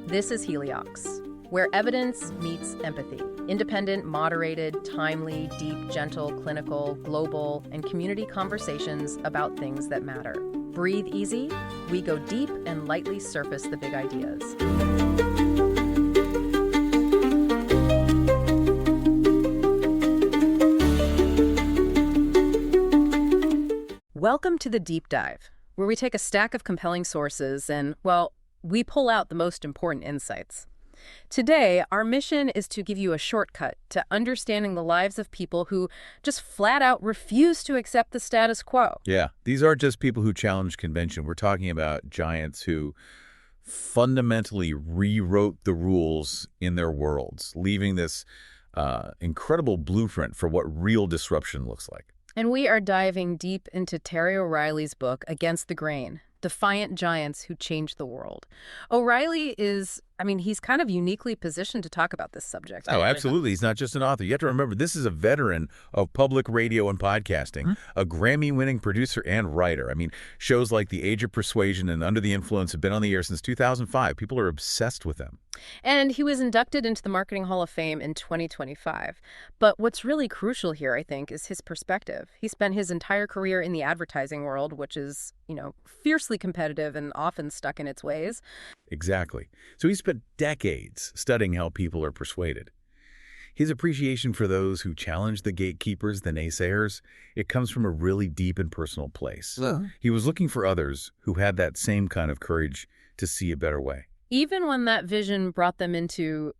This is Heliox, where evidence meets empathy. Independent, moderated, timely, deep, gentle, clinical, global, and community conversations about things that matter. Breathe easy, we go deep and lightly surface the big ideas. Welcome to the Deep Dive, where we take a stack of compelling sources and, well, we pull out the most important insights. Today, our mission is to give you a shortcut to understanding the lives of people who just flat out refuse to accept the status quo. Yeah, these aren't just people who challenge convention. We're talking about giants who fundamentally rewrote the rules in their worlds, leaving this incredible blueprint for what real disruption looks like. And we are diving deep into Terry O'Reilly's book, Against the Grain, Defiant Giants Who Changed the World. O'Reilly is, he's kind of uniquely positioned to talk about this subject. Oh, absolutely. He's not just an author. You have to remember, this is a veteran of public radio and podcasting, a Grammy-winning producer and writer. Shows like The Age of Persuasion and Under the Influence have been on the air since 2005. People are obsessed with them. And he was inducted into the Marketing Hall of Fame in 2025. But what's really crucial here, I think, is his perspective. He spent his entire career in the advertising world, which is, fiercely competitive and often stuck in its ways. Exactly. So he spent decades studying how people are persuaded. His appreciation for those who challenge the gatekeepers, the naysayers, it comes from a really deep and personal place. He was looking for others who had that same kind of courage to see a better way. Even when that vision brought them into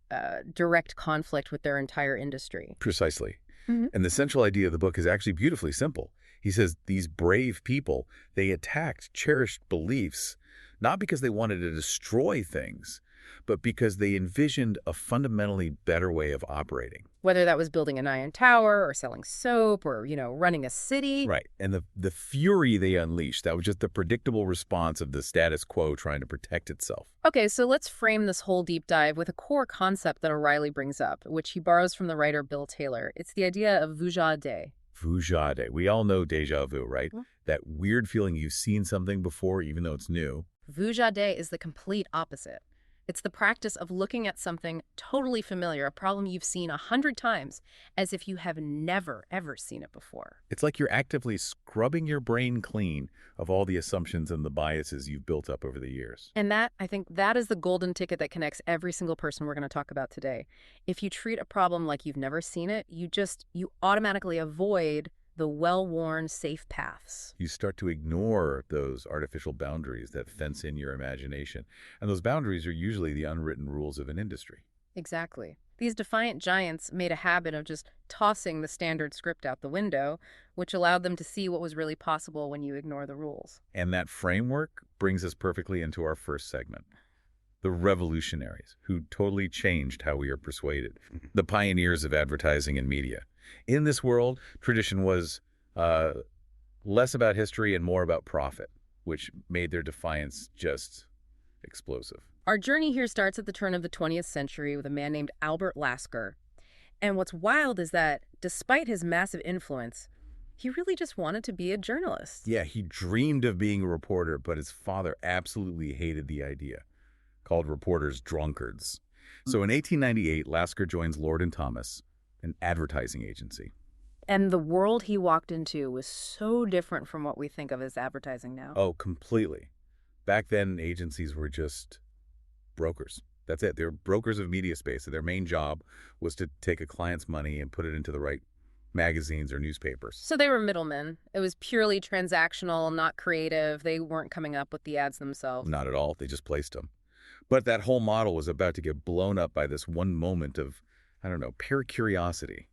direct conflict with their entire industry. Precisely. And the central idea of the book is actually beautifully simple. He says these brave people, they attacked cherished beliefs, not because they wanted to destroy things, but because they envisioned a fundamentally better way of operating. Whether that was building an iron tower or selling soap or, running a city. Right. And the fury they unleashed, that was just the predictable response of the status quo trying to protect itself. Okay, so let's frame this whole deep dive with a core concept that O'Reilly brings up, which he borrows from the writer Bill Taylor. It's the idea of Vujá Dé. Vujá Dé. We all know déjà vu, right? That weird feeling you've seen something before, even though it's new. Vujá Dé is the complete opposite. It's the practice of looking at something totally familiar, a problem you've seen 100 times, as if you have never, ever seen it before. It's like you're actively scrubbing your brain clean of all the assumptions and the biases you've built up over the years. And I think that is the golden ticket that connects every single person we're going to talk about today. If you treat a problem like you've never seen it, you automatically avoid the well-worn safe paths. You start to ignore those artificial boundaries that fence in your imagination. And those boundaries are usually the unwritten rules of an industry. Exactly. These defiant giants made a habit of just tossing the standard script out the window, which allowed them to see what was really possible when you ignore the rules. And that framework brings us perfectly into our first segment. The revolutionaries who totally changed how we are persuaded. The pioneers of advertising and media. In this world, tradition was less about history and more about profit, which made their defiance just explosive. Our journey here starts at the turn of the 20th century with a man named Albert Lasker. And what's wild is that, despite his massive influence, he really just wanted to be a journalist. Yeah, he dreamed of being a reporter, but his father absolutely hated the idea, called reporters drunkards. So in 1898, Lasker joins Lord & Thomas, an advertising agency. And the world he walked into was so different from what we think of as advertising now. Oh, completely. Back then, agencies were just brokers. That's it. They were brokers of media space. So their main job was to take a client's money and put it into the right magazines or newspapers. So they were middlemen. It was purely transactional, not creative. They weren't coming up with the ads themselves. Not at all. They just placed them. But that whole model was about to get blown up by this one moment of, pure curiosity.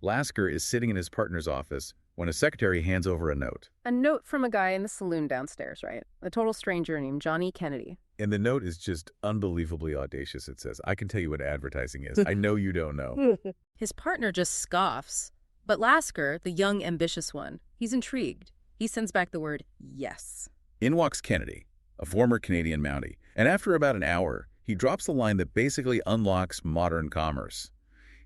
Lasker is sitting in his partner's office when a secretary hands over a note. A note from a guy in the saloon downstairs, right? A total stranger named Johnny Kennedy. And the note is just unbelievably audacious. It says, I can tell you what advertising is. I know you don't know. His partner just scoffs. But Lasker, the young, ambitious one, he's intrigued. He sends back the word yes. In walks Kennedy, a former Canadian Mountie. And after about an hour, he drops the line that basically unlocks modern commerce.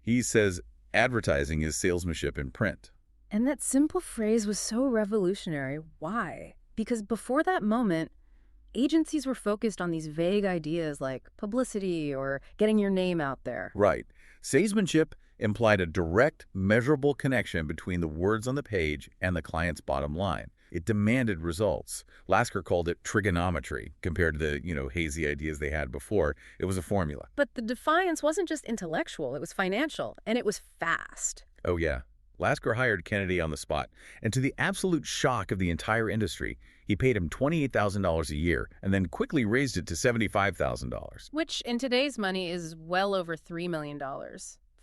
He says, advertising is salesmanship in print. And that simple phrase was so revolutionary. Why? Because before that moment, agencies were focused on these vague ideas like publicity or getting your name out there. Right. Salesmanship implied a direct, measurable connection between the words on the page and the client's bottom line. It demanded results. Lasker called it trigonometry compared to the, hazy ideas they had before. It was a formula. But the defiance wasn't just intellectual, it was financial, and it was fast. Oh, yeah. Lasker hired Kennedy on the spot, and to the absolute shock of the entire industry, he paid him $28,000 a year and then quickly raised it to $75,000. Which, in today's money, is well over $3 million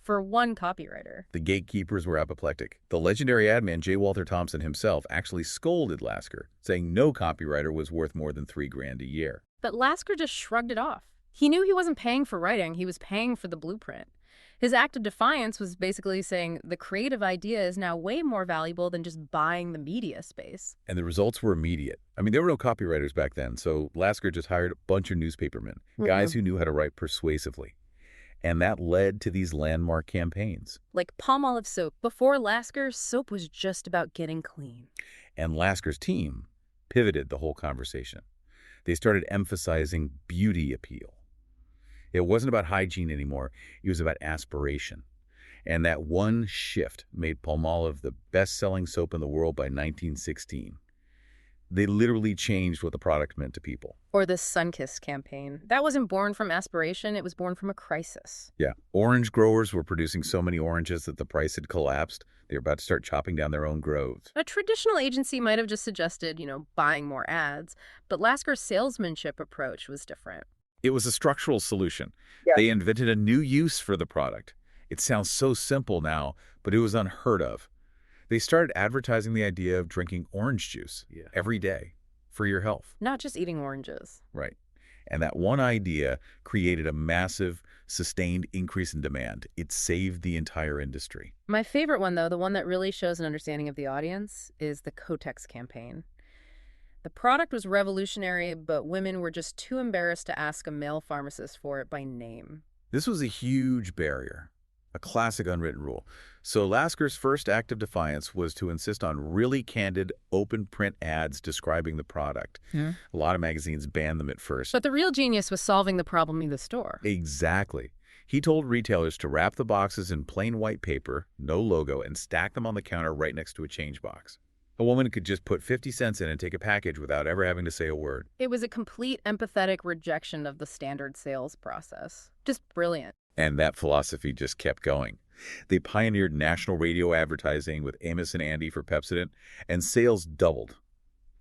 for one copywriter. The gatekeepers were apoplectic. The legendary ad man J. Walter Thompson himself actually scolded Lasker, saying no copywriter was worth more than $3,000 a year. But Lasker just shrugged it off. He knew he wasn't paying for writing, he was paying for the blueprint. His act of defiance was basically saying the creative idea is now way more valuable than just buying the media space. And the results were immediate. I mean, there were no copywriters back then, so Lasker just hired a bunch of newspapermen, guys who knew how to write persuasively. And that led to these landmark campaigns. Like Palmolive soap. Before Lasker, soap was just about getting clean. And Lasker's team pivoted the whole conversation. They started emphasizing beauty appeal. It wasn't about hygiene anymore. It was about aspiration. And that one shift made Palmolive the best-selling soap in the world by 1916. They literally changed what the product meant to people. Or the Sunkist campaign. That wasn't born from aspiration, it was born from a crisis. Yeah. Orange growers were producing so many oranges that the price had collapsed. They were about to start chopping down their own groves. A traditional agency might have just suggested, buying more ads, but Lasker's salesmanship approach was different. It was a structural solution. Yeah. They invented a new use for the product. It sounds so simple now, but it was unheard of. They started advertising the idea of drinking orange juice every day for your health. Not just eating oranges. Right. And that one idea created a massive, sustained increase in demand. It saved the entire industry. My favorite one, though, the one that really shows an understanding of the audience, is the Kotex campaign. The product was revolutionary, but women were just too embarrassed to ask a male pharmacist for it by name. This was a huge barrier, a classic unwritten rule. So Lasker's first act of defiance was to insist on really candid, open print ads describing the product. A lot of magazines banned them at first. But the real genius was solving the problem in the store. Exactly. He told retailers to wrap the boxes in plain white paper, no logo, and stack them on the counter right next to a change box. A woman could just put 50 cents in and take a package without ever having to say a word. It was a complete empathetic rejection of the standard sales process. Just brilliant. And that philosophy just kept going. They pioneered national radio advertising with Amos and Andy for Pepsodent, and sales doubled.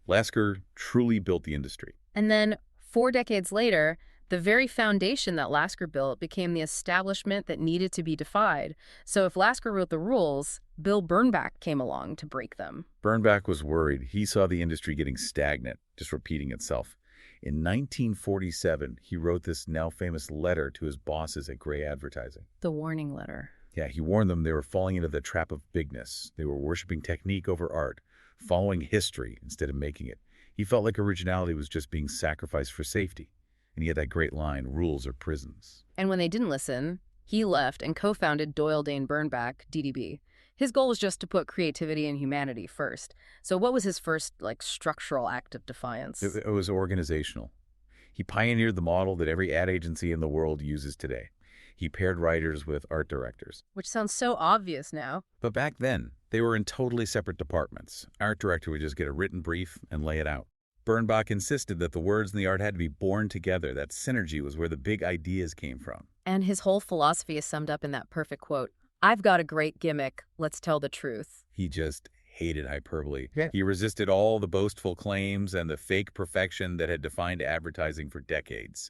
Lasker truly built the industry. And then, 4 decades later, the very foundation that Lasker built became the establishment that needed to be defied. So if Lasker wrote the rules, Bill Bernbach came along to break them. Bernbach was worried. He saw the industry getting stagnant, just repeating itself. In 1947, he wrote this now famous letter to his bosses at Gray Advertising. The warning letter. Yeah, he warned them they were falling into the trap of bigness. They were worshiping technique over art, following history instead of making it. He felt like originality was just being sacrificed for safety. And he had that great line, rules are prisons. And when they didn't listen, he left and co-founded Doyle Dane Bernbach, DDB. His goal was just to put creativity and humanity first. So what was his first, structural act of defiance? It was organizational. He pioneered the model that every ad agency in the world uses today. He paired writers with art directors. Which sounds so obvious now. But back then, they were in totally separate departments. Art director would just get a written brief and lay it out. Bernbach insisted that the words and the art had to be born together. That synergy was where the big ideas came from. And his whole philosophy is summed up in that perfect quote, "I've got a great gimmick, let's tell the truth." He just hated hyperbole. Yeah. He resisted all the boastful claims and the fake perfection that had defined advertising for decades.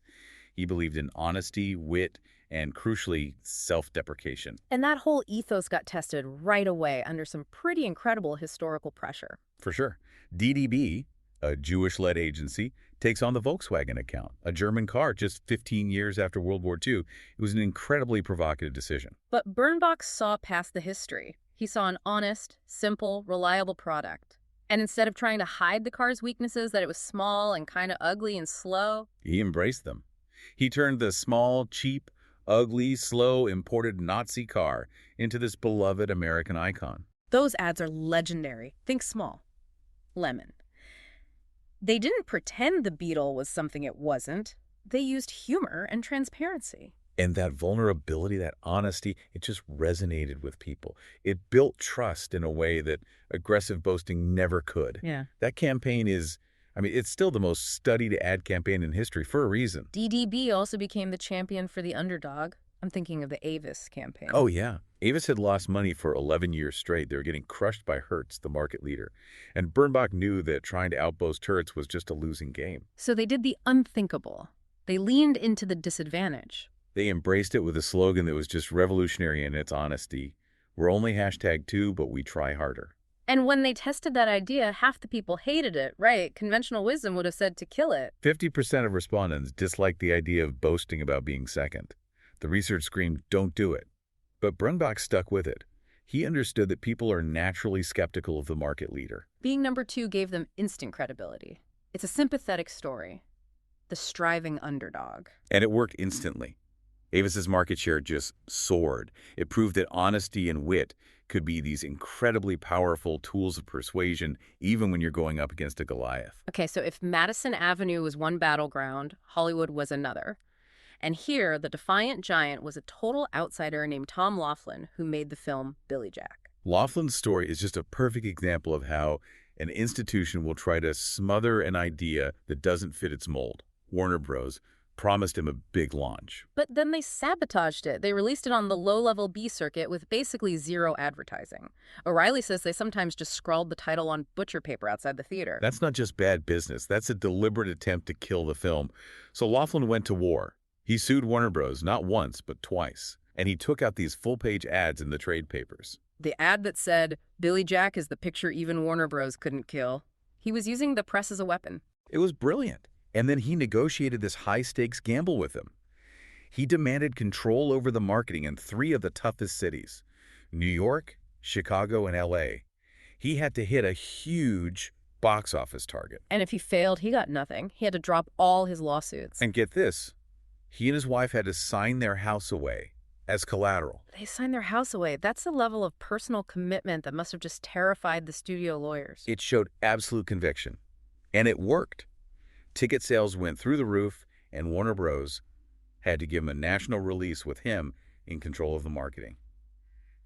He believed in honesty, wit, and crucially, self-deprecation. And that whole ethos got tested right away under some pretty incredible historical pressure. For sure. DDB, a Jewish-led agency, takes on the Volkswagen account, a German car just 15 years after World War II. It was an incredibly provocative decision. But Bernbach saw past the history. He saw an honest, simple, reliable product. And instead of trying to hide the car's weaknesses, that it was small and kind of ugly and slow, he embraced them. He turned the small, cheap, ugly, slow, imported Nazi car into this beloved American icon. Those ads are legendary. Think small. Lemon. They didn't pretend the Beatle was something it wasn't. They used humor and transparency. And that vulnerability, that honesty, it just resonated with people. It built trust in a way that aggressive boasting never could. Yeah. That campaign is, I mean, it's still the most studied ad campaign in history for a reason. DDB also became the champion for the underdog. I'm thinking of the Avis campaign. Oh, yeah. Avis had lost money for 11 years straight. They were getting crushed by Hertz, the market leader. And Birnbach knew that trying to outboast Hertz was just a losing game. So they did the unthinkable. They leaned into the disadvantage. They embraced it with a slogan that was just revolutionary in its honesty. We're only #2, but we try harder. And when they tested that idea, half the people hated it, right? Conventional wisdom would have said to kill it. 50% of respondents disliked the idea of boasting about being second. The research screamed, don't do it. But Birnbach stuck with it. He understood that people are naturally skeptical of the market leader. Being number 2 gave them instant credibility. It's a sympathetic story. The striving underdog. And it worked instantly. Avis's market share just soared. It proved that honesty and wit could be these incredibly powerful tools of persuasion, even when you're going up against a Goliath. Okay, so if Madison Avenue was one battleground, Hollywood was another. And here, the defiant giant was a total outsider named Tom Laughlin, who made the film Billy Jack. Laughlin's story is just a perfect example of how an institution will try to smother an idea that doesn't fit its mold. Warner Bros. Promised him a big launch. But then they sabotaged it. They released it on the low-level B circuit with basically zero advertising. O'Reilly says they sometimes just scrawled the title on butcher paper outside the theater. That's not just bad business. That's a deliberate attempt to kill the film. So Laughlin went to war. He sued Warner Bros. Not once, but twice. And he took out these full-page ads in the trade papers. The ad that said, Billy Jack is the picture even Warner Bros. Couldn't kill. He was using the press as a weapon. It was brilliant. And then he negotiated this high-stakes gamble with them. He demanded control over the marketing in 3 of the toughest cities, New York, Chicago, and L.A. He had to hit a huge box office target. And if he failed, he got nothing. He had to drop all his lawsuits. And get this, he and his wife had to sign their house away as collateral. They signed their house away. That's a level of personal commitment that must have just terrified the studio lawyers. It showed absolute conviction. And it worked. Ticket sales went through the roof, and Warner Bros. Had to give him a national release with him in control of the marketing.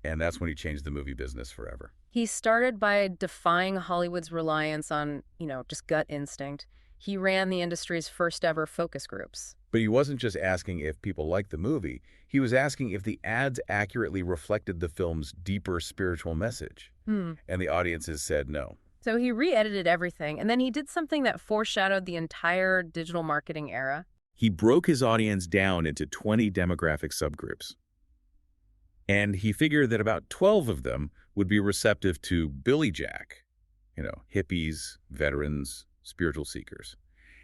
And that's when he changed the movie business forever. He started by defying Hollywood's reliance on, just gut instinct. He ran the industry's first ever focus groups. But he wasn't just asking if people liked the movie. He was asking if the ads accurately reflected the film's deeper spiritual message. And the audiences said no. So he re-edited everything, and then he did something that foreshadowed the entire digital marketing era. He broke his audience down into 20 demographic subgroups. And he figured that about 12 of them would be receptive to Billy Jack, hippies, veterans, spiritual seekers.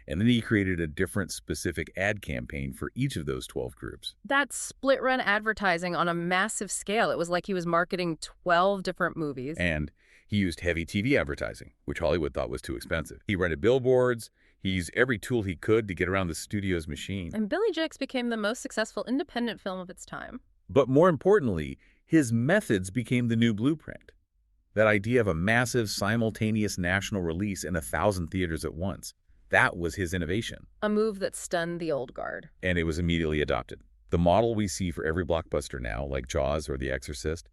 And then he created a different specific ad campaign for each of those 12 groups. That's split-run advertising on a massive scale. It was like he was marketing 12 different movies. And he used heavy TV advertising, which Hollywood thought was too expensive. He rented billboards. He used every tool he could to get around the studio's machine. And Billy Jack's became the most successful independent film of its time. But more importantly, his methods became the new blueprint. That idea of a massive simultaneous national release in 1,000 theaters at once. That was his innovation. A move that stunned the old guard. And it was immediately adopted. The model we see for every blockbuster now, like Jaws or The Exorcist,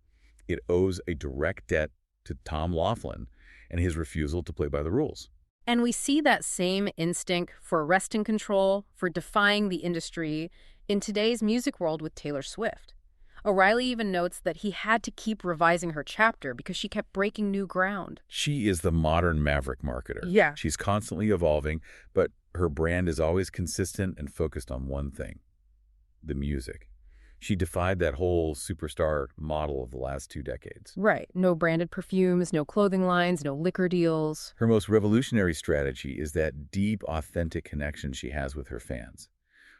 it owes a direct debt to Tom Laughlin and his refusal to play by the rules. And we see that same instinct for wresting control, for defying the industry, in today's music world with Taylor Swift. O'Reilly even notes that he had to keep revising her chapter because she kept breaking new ground. She is the modern maverick marketer. Yeah. She's constantly evolving, but her brand is always consistent and focused on one thing, the music. She defied that whole superstar model of the last 2 decades. Right. No branded perfumes, no clothing lines, no liquor deals. Her most revolutionary strategy is that deep, authentic connection she has with her fans.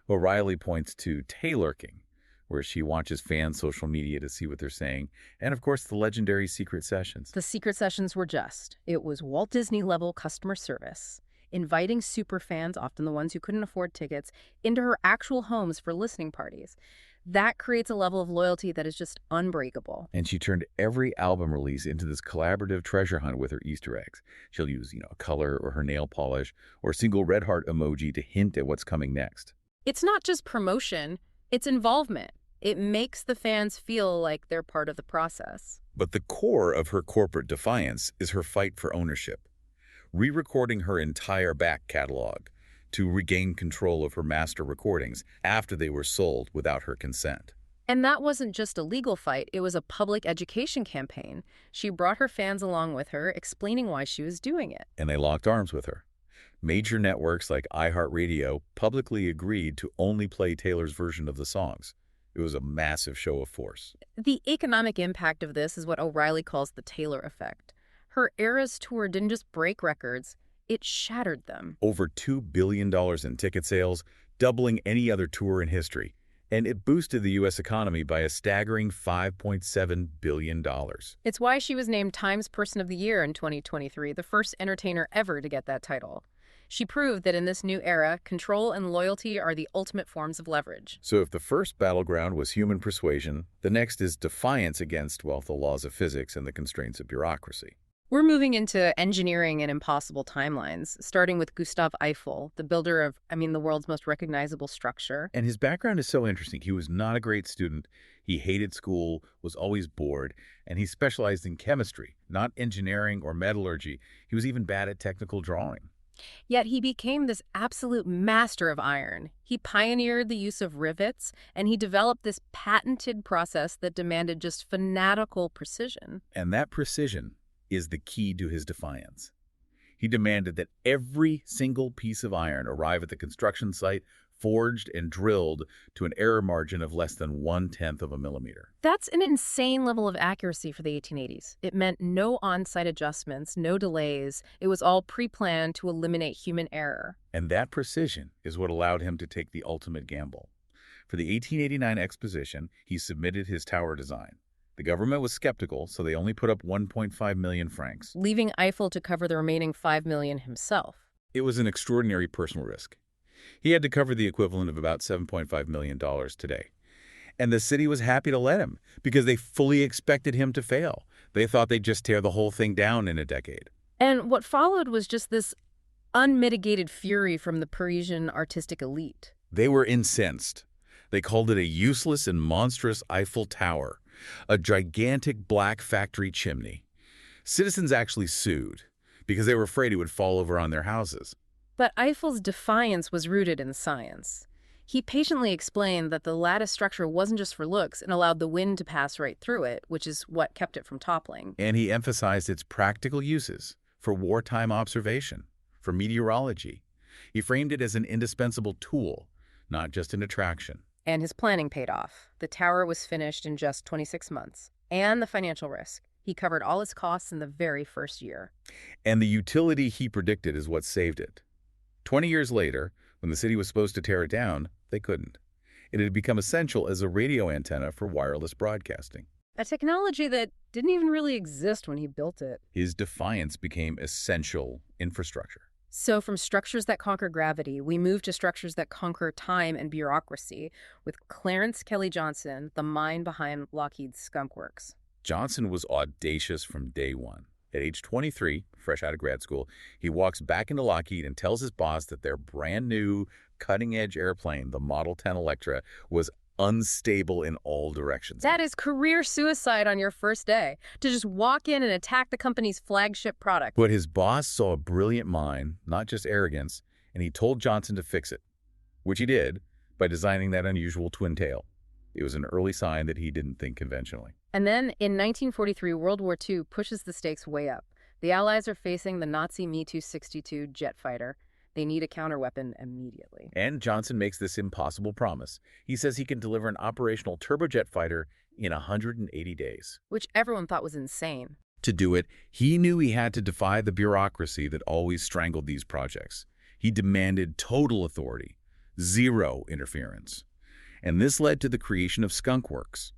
O'Reilly points to Taylorking, where she watches fans' social media to see what they're saying, and of course the legendary secret sessions. The secret sessions were it was Walt Disney-level customer service, inviting superfans, often the ones who couldn't afford tickets, into her actual homes for listening parties. That creates a level of loyalty that is just unbreakable. And she turned every album release into this collaborative treasure hunt with her Easter eggs. She'll use, a color or her nail polish or a single red heart emoji to hint at what's coming next. It's not just promotion, it's involvement. It makes the fans feel like they're part of the process. But the core of her corporate defiance is her fight for ownership, re-recording her entire back catalog to regain control of her master recordings after they were sold without her consent. And that wasn't just a legal fight, it was a public education campaign. She brought her fans along with her, explaining why she was doing it. And they locked arms with her. Major networks like iHeartRadio publicly agreed to only play Taylor's version of the songs. It was a massive show of force. The economic impact of this is what O'Reilly calls the Taylor effect. Her Eras tour didn't just break records, it shattered them. Over $2 billion in ticket sales, doubling any other tour in history. And it boosted the U.S. economy by a staggering $5.7 billion. It's why she was named Times Person of the Year in 2023, the first entertainer ever to get that title. She proved that in this new era, control and loyalty are the ultimate forms of leverage. So if the first battleground was human persuasion, the next is defiance against, the laws of physics and the constraints of bureaucracy. We're moving into engineering and impossible timelines, starting with Gustav Eiffel, the builder of, the world's most recognizable structure. And his background is so interesting. He was not a great student. He hated school, was always bored, and he specialized in chemistry, not engineering or metallurgy. He was even bad at technical drawing. Yet he became this absolute master of iron. He pioneered the use of rivets, and he developed this patented process that demanded just fanatical precision. And that precision is the key to his defiance. He demanded that every single piece of iron arrive at the construction site forged and drilled to an error margin of less than 1/10 of a millimeter. That's an insane level of accuracy for the 1880s. It meant no on-site adjustments, no delays. It was all pre-planned to eliminate human error. And that precision is what allowed him to take the ultimate gamble. For the 1889 exposition, he submitted his tower design. The government was skeptical, so they only put up 1.5 million francs. Leaving Eiffel to cover the remaining 5 million himself. It was an extraordinary personal risk. He had to cover the equivalent of about $7.5 million today. And the city was happy to let him because they fully expected him to fail. They thought they'd just tear the whole thing down in a decade. And what followed was just this unmitigated fury from the Parisian artistic elite. They were incensed. They called it a useless and monstrous Eiffel Tower, a gigantic black factory chimney. Citizens actually sued because they were afraid it would fall over on their houses. But Eiffel's defiance was rooted in science. He patiently explained that the lattice structure wasn't just for looks and allowed the wind to pass right through it, which is what kept it from toppling. And he emphasized its practical uses for wartime observation, for meteorology. He framed it as an indispensable tool, not just an attraction. And his planning paid off. The tower was finished in just 26 months. And the financial risk. He covered all its costs in the very first year. And the utility he predicted is what saved it. 20 years later, when the city was supposed to tear it down, they couldn't. It had become essential as a radio antenna for wireless broadcasting. A technology that didn't even really exist when he built it. His defiance became essential infrastructure. So from structures that conquer gravity, we move to structures that conquer time and bureaucracy with Clarence Kelly Johnson, the mind behind Lockheed's Skunk Works. Johnson was audacious from day one. At age 23, fresh out of grad school, he walks back into Lockheed and tells his boss that their brand new cutting-edge airplane, the Model 10 Electra, was unstable in all directions. That is career suicide on your first day, to just walk in and attack the company's flagship product. But his boss saw a brilliant mind, not just arrogance, and he told Johnson to fix it, which he did by designing that unusual twin tail. It was an early sign that he didn't think conventionally. And then, in 1943, World War II pushes the stakes way up. The Allies are facing the Nazi Me-262 jet fighter. They need a counterweapon immediately. And Johnson makes this impossible promise. He says he can deliver an operational turbojet fighter in 180 days. Which everyone thought was insane. To do it, he knew he had to defy the bureaucracy that always strangled these projects. He demanded total authority, zero interference. And this led to the creation of Skunk Works.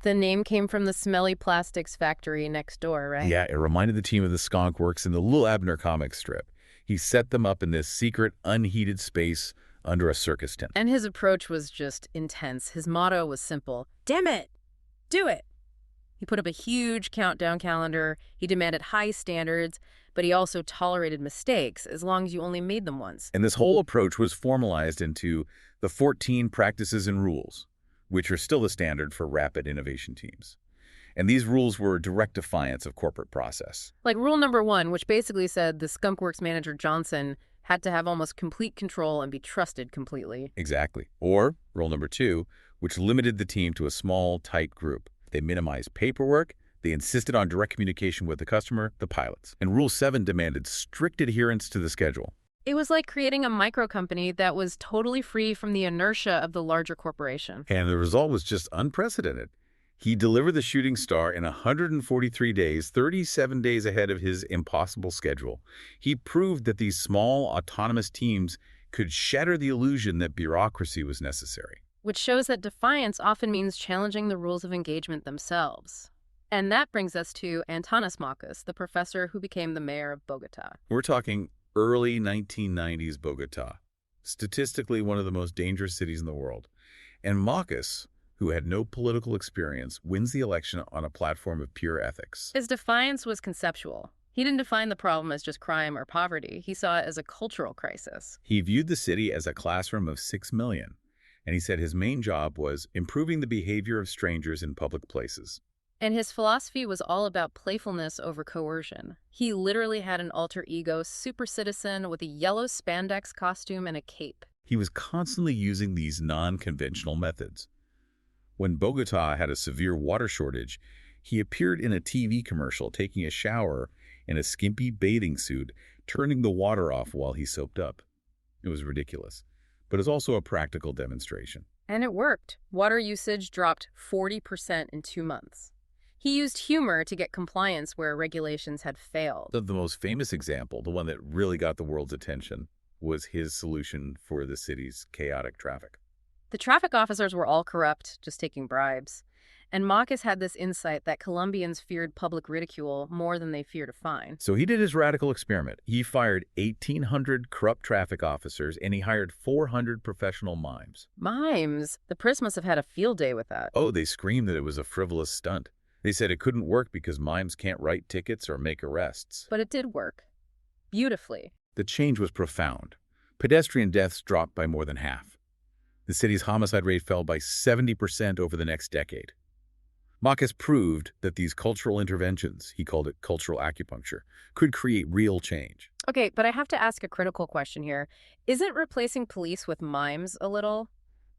The name came from the smelly plastics factory next door, right? Yeah, it reminded the team of the Skunk Works in the Lil Abner comic strip. He set them up in this secret, unheated space under a circus tent. And his approach was just intense. His motto was simple: damn it, do it. He put up a huge countdown calendar. He demanded high standards, but he also tolerated mistakes as long as you only made them once. And this whole approach was formalized into the 14 practices and rules, which are still the standard for rapid innovation teams. And these rules were a direct defiance of corporate process. Like rule number 1, which basically said the Skunkworks manager Johnson had to have almost complete control and be trusted completely. Exactly. Or rule number 2, which limited the team to a small, tight group. They minimized paperwork. They insisted on direct communication with the customer, the pilots. And rule 7 demanded strict adherence to the schedule. It was like creating a micro company that was totally free from the inertia of the larger corporation. And the result was just unprecedented. He delivered the shooting star in 143 days, 37 days ahead of his impossible schedule. He proved that these small, autonomous teams could shatter the illusion that bureaucracy was necessary. Which shows that defiance often means challenging the rules of engagement themselves. And that brings us to Antanas Marcus, the professor who became the mayor of Bogota. We're talking early 1990s Bogota, statistically one of the most dangerous cities in the world. And Marcus, who had no political experience, wins the election on a platform of pure ethics. His defiance was conceptual. He didn't define the problem as just crime or poverty. He saw it as a cultural crisis. He viewed the city as a classroom of 6 million, and he said his main job was improving the behavior of strangers in public places. And his philosophy was all about playfulness over coercion. He literally had an alter ego super citizen with a yellow spandex costume and a cape. He was constantly using these non-conventional methods. When Bogota had a severe water shortage, he appeared in a TV commercial taking a shower in a skimpy bathing suit, turning the water off while he soaped up. It was ridiculous, but it's also a practical demonstration. And it worked. Water usage dropped 40% in 2 months. He used humor to get compliance where regulations had failed. The most famous example, the one that really got the world's attention, was his solution for the city's chaotic traffic. The traffic officers were all corrupt, just taking bribes. And Marcus had this insight that Colombians feared public ridicule more than they feared a fine. So he did his radical experiment. He fired 1,800 corrupt traffic officers, and he hired 400 professional mimes. Mimes? The Pris must have had a field day with that. Oh, they screamed that it was a frivolous stunt. They said it couldn't work because mimes can't write tickets or make arrests. But it did work. Beautifully. The change was profound. Pedestrian deaths dropped by more than half. The city's homicide rate fell by 70% over the next decade. Marcus proved that these cultural interventions, he called it cultural acupuncture, could create real change. Okay, but I have to ask a critical question here. Isn't replacing police with mimes a little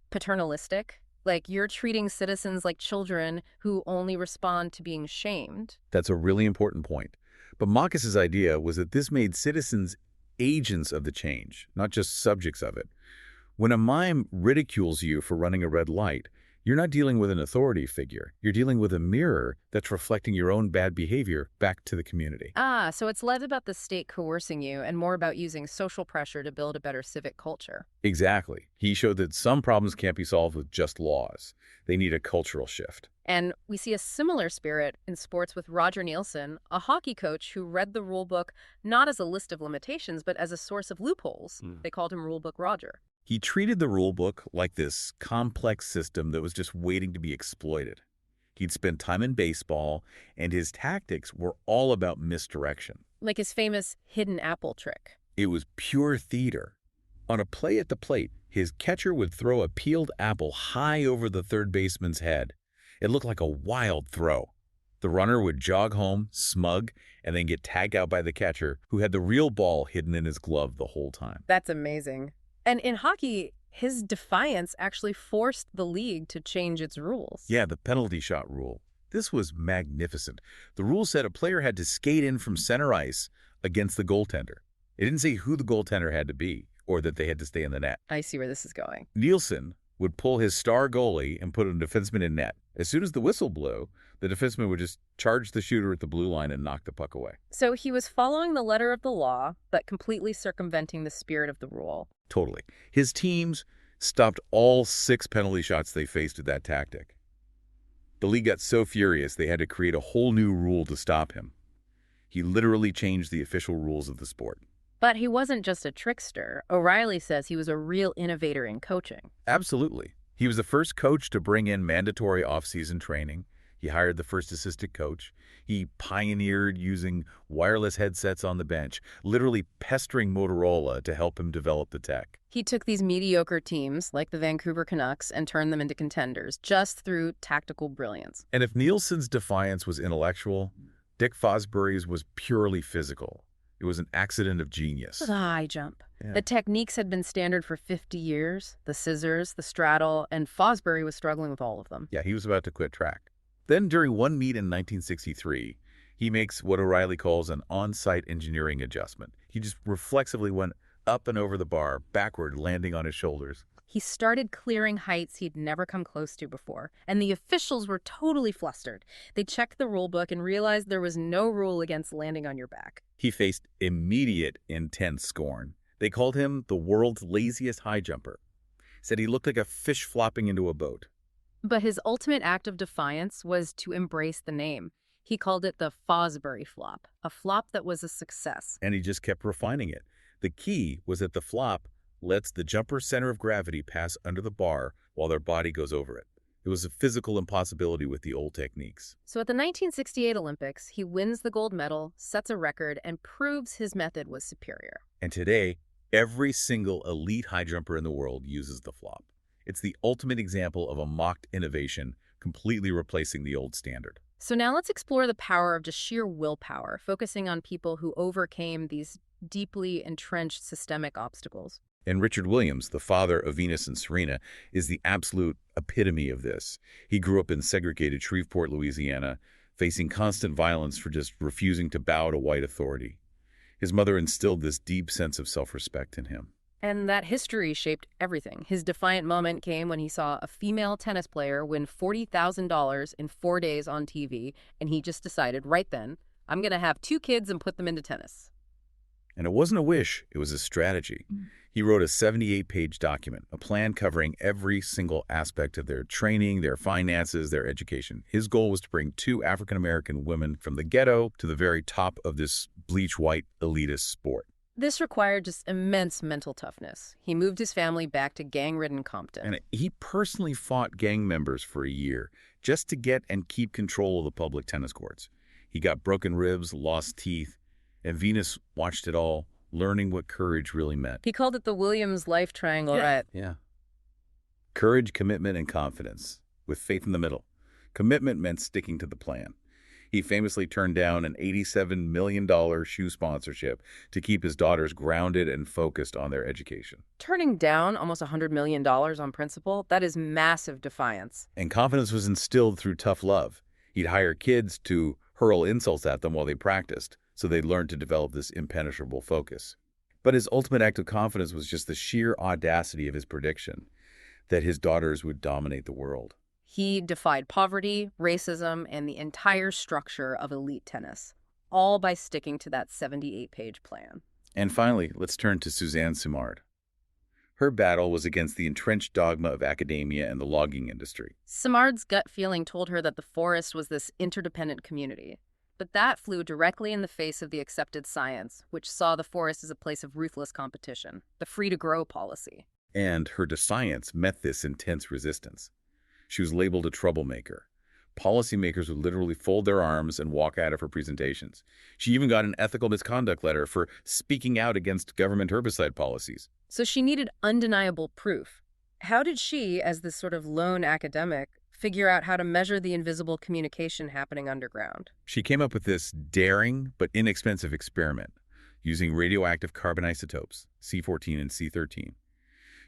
paternalistic? Like you're treating citizens like children who only respond to being shamed? That's a really important point. But Marcus's idea was that this made citizens agents of the change, not just subjects of it. When a mime ridicules you for running a red light, you're not dealing with an authority figure. You're dealing with a mirror that's reflecting your own bad behavior back to the community. Ah, so it's less about the state coercing you and more about using social pressure to build a better civic culture. Exactly. He showed that some problems can't be solved with just laws. They need a cultural shift. And we see a similar spirit in sports with Roger Nielsen, a hockey coach who read the rule book not as a list of limitations, but as a source of loopholes. They called him Rulebook Roger. He treated the rule book like this complex system that was just waiting to be exploited. He'd spent time in baseball, and his tactics were all about misdirection. Like his famous hidden apple trick. It was pure theater. On a play at the plate, his catcher would throw a peeled apple high over the third baseman's head. It looked like a wild throw. The runner would jog home, smug, and then get tagged out by the catcher, who had the real ball hidden in his glove the whole time. That's amazing. And in hockey, his defiance actually forced the league to change its rules. Yeah, the penalty shot rule. This was magnificent. The rule said a player had to skate in from center ice against the goaltender. It didn't say who the goaltender had to be or that they had to stay in the net. I see where this is going. Nielsen would pull his star goalie and put a defenseman in net. As soon as the whistle blew, the defenseman would just charge the shooter at the blue line and knock the puck away. So he was following the letter of the law, but completely circumventing the spirit of the rule. Totally. His teams stopped all 6 penalty shots they faced with that tactic. The league got so furious they had to create a whole new rule to stop him. He literally changed the official rules of the sport. But he wasn't just a trickster. O'Reilly says he was a real innovator in coaching. Absolutely. He was the first coach to bring in mandatory off-season training. He hired the first assistant coach. He pioneered using wireless headsets on the bench, literally pestering Motorola to help him develop the tech. He took these mediocre teams, like the Vancouver Canucks, and turned them into contenders, just through tactical brilliance. And if Nielsen's defiance was intellectual, Dick Fosbury's was purely physical. It was an accident of genius. The high jump. Yeah. The techniques had been standard for 50 years, the scissors, the straddle, and Fosbury was struggling with all of them. Yeah, he was about to quit track. Then during one meet in 1963, he makes what O'Reilly calls an on-site engineering adjustment. He just reflexively went up and over the bar, backward, landing on his shoulders. He started clearing heights he'd never come close to before, and the officials were totally flustered. They checked the rule book and realized there was no rule against landing on your back. He faced immediate, intense scorn. They called him the world's laziest high jumper. Said he looked like a fish flopping into a boat. But his ultimate act of defiance was to embrace the name. He called it the Fosbury flop, a flop that was a success. And he just kept refining it. The key was that the flop lets the jumper's center of gravity pass under the bar while their body goes over it. It was a physical impossibility with the old techniques. So at the 1968 Olympics, he wins the gold medal, sets a record, and proves his method was superior. And today, every single elite high jumper in the world uses the flop. It's the ultimate example of a mocked innovation, completely replacing the old standard. So now let's explore the power of just sheer willpower, focusing on people who overcame these deeply entrenched systemic obstacles. And Richard Williams, the father of Venus and Serena, is the absolute epitome of this. He grew up in segregated Shreveport, Louisiana, facing constant violence for just refusing to bow to white authority. His mother instilled this deep sense of self-respect in him. And that history shaped everything. His defiant moment came when he saw a female tennis player win $40,000 in 4 days on TV, and he just decided right then, I'm going to have 2 kids and put them into tennis. And it wasn't a wish, it was a strategy. He wrote a 78-page document, a plan covering every single aspect of their training, their finances, their education. His goal was to bring 2 African-American women from the ghetto to the very top of this bleach-white elitist sport. This required just immense mental toughness. He moved his family back to gang-ridden Compton. And he personally fought gang members for a year just to get and keep control of the public tennis courts. He got broken ribs, lost teeth, and Venus watched it all, learning what courage really meant. He called it the Williams Life Triangle, right? Yeah. Courage, commitment, and confidence, with faith in the middle. Commitment meant sticking to the plan. He famously turned down an $87 million shoe sponsorship to keep his daughters grounded and focused on their education. Turning down almost $100 million on principle, that is massive defiance. And confidence was instilled through tough love. He'd hire kids to hurl insults at them while they practiced, so they learned to develop this impenetrable focus. But his ultimate act of confidence was just the sheer audacity of his prediction that his daughters would dominate the world. He defied poverty, racism, and the entire structure of elite tennis, all by sticking to that 78-page plan. And finally, let's turn to Suzanne Simard. Her battle was against the entrenched dogma of academia and the logging industry. Simard's gut feeling told her that the forest was this interdependent community. But that flew directly in the face of the accepted science, which saw the forest as a place of ruthless competition, the free-to-grow policy. And her defiance met this intense resistance. She was labeled a troublemaker. Policymakers would literally fold their arms and walk out of her presentations. She even got an ethical misconduct letter for speaking out against government herbicide policies. So she needed undeniable proof. How did she, as this sort of lone academic, figure out how to measure the invisible communication happening underground? She came up with this daring but inexpensive experiment using radioactive carbon isotopes, C14 and C13.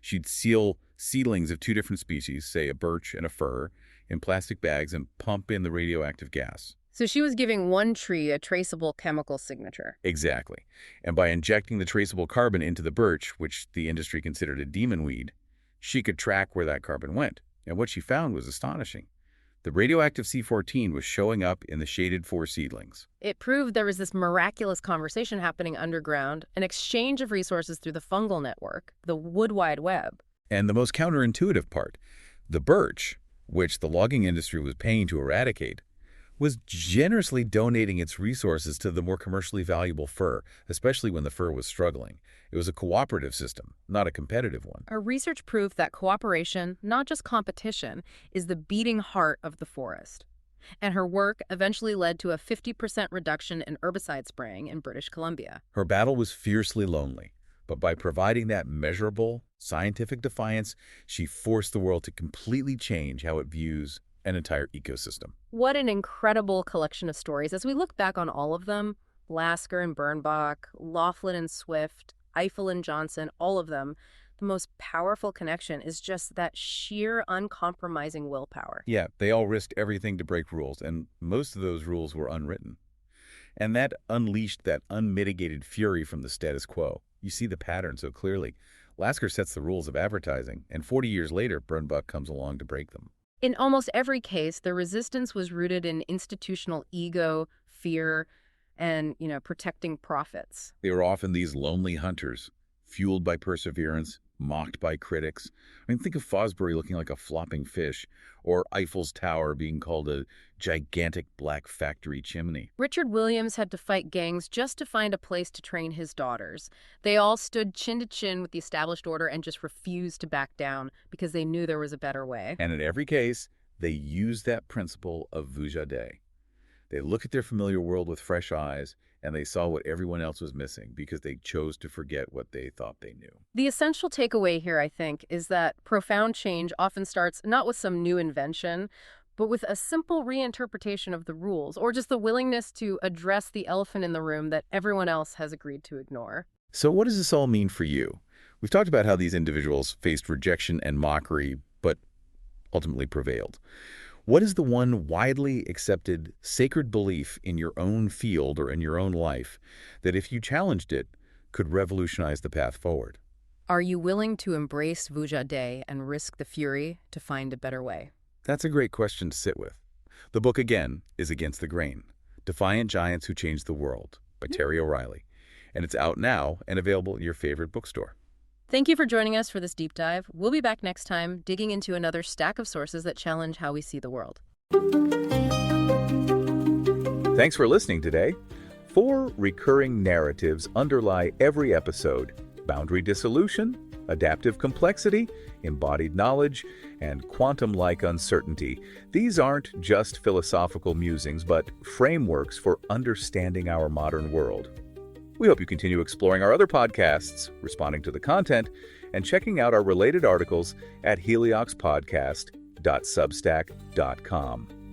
She'd seal seedlings of 2 different species, say a birch and a fir, in plastic bags and pump in the radioactive gas. So she was giving one tree a traceable chemical signature. Exactly. And by injecting the traceable carbon into the birch, which the industry considered a demon weed, she could track where that carbon went. And what she found was astonishing. The radioactive C14 was showing up in the shaded 4 seedlings. It proved there was this miraculous conversation happening underground, an exchange of resources through the fungal network, the wood wide web. And the most counterintuitive part, the birch, which the logging industry was paying to eradicate, was generously donating its resources to the more commercially valuable fur, especially when the fur was struggling. It was a cooperative system, not a competitive one. Our research proved that cooperation, not just competition, is the beating heart of the forest. And her work eventually led to a 50% reduction in herbicide spraying in British Columbia. Her battle was fiercely lonely, but by providing that measurable, scientific defiance, she forced the world to completely change how it views an entire ecosystem. What an incredible collection of stories. As we look back on all of them, Lasker and Bernbach, Laughlin and Swift, Eiffel and Johnson, all of them, the most powerful connection is just that sheer, uncompromising willpower. Yeah, they all risked everything to break rules, and most of those rules were unwritten. And that unleashed that unmitigated fury from the status quo. You see the pattern so clearly. Lasker sets the rules of advertising, and 40 years later, Bernbach comes along to break them. In almost every case, the resistance was rooted in institutional ego, fear, and, protecting profits. They were often these lonely hunters, fueled by perseverance, mocked by critics. I mean, think of Fosbury looking like a flopping fish, or Eiffel's Tower being called a gigantic black factory chimney. Richard Williams had to fight gangs just to find a place to train his daughters. They all stood chin to chin with the established order and just refused to back down because they knew there was a better way. And in every case, they used that principle of Vujá Dé. They look at their familiar world with fresh eyes, and they saw what everyone else was missing because they chose to forget what they thought they knew. The essential takeaway here, I think, is that profound change often starts not with some new invention, but with a simple reinterpretation of the rules, or just the willingness to address the elephant in the room that everyone else has agreed to ignore. So what does this all mean for you? We've talked about how these individuals faced rejection and mockery, but ultimately prevailed. What is the one widely accepted sacred belief in your own field or in your own life that if you challenged it, could revolutionize the path forward? Are you willing to embrace Vujá Dé and risk the fury to find a better way? That's a great question to sit with. The book, again, is Against the Grain, Defiant Giants Who Changed the World by Terry O'Reilly. And it's out now and available at your favorite bookstore. Thank you for joining us for this deep dive. We'll be back next time, digging into another stack of sources that challenge how we see the world. Thanks for listening today. 4 recurring narratives underlie every episode: boundary dissolution, adaptive complexity, embodied knowledge, and quantum-like uncertainty. These aren't just philosophical musings, but frameworks for understanding our modern world. We hope you continue exploring our other podcasts, responding to the content, and checking out our related articles at helioxpodcast.substack.com.